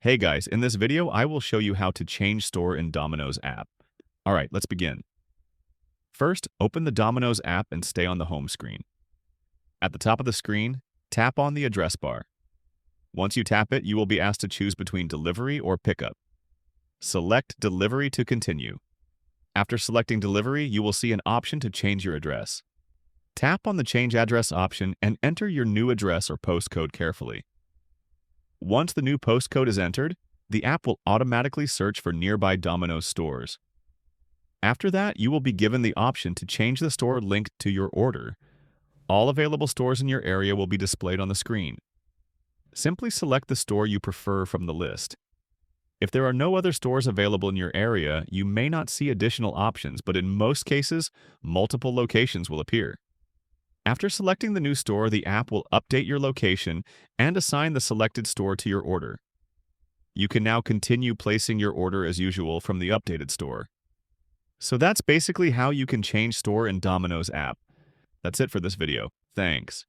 Hey guys, in this video, I will show you how to change store in Domino's app. All right, let's begin. First, open the Domino's app and stay on the home screen. At the top of the screen, tap on the address bar. Once you tap it, you will be asked to choose between delivery or pickup. Select delivery to continue. After selecting delivery, you will see an option to change your address. Tap on the change address option and enter your new address or postcode carefully. Once the new postcode is entered, the app will automatically search for nearby Domino's stores. After that, you will be given the option to change the store linked to your order. All available stores in your area will be displayed on the screen. Simply select the store you prefer from the list. If there are no other stores available in your area, you may not see additional options, but in most cases, multiple locations will appear. After selecting the new store, the app will update your location and assign the selected store to your order. You can now continue placing your order as usual from the updated store. So that's basically how you can change store in Domino's app. That's it for this video. Thanks.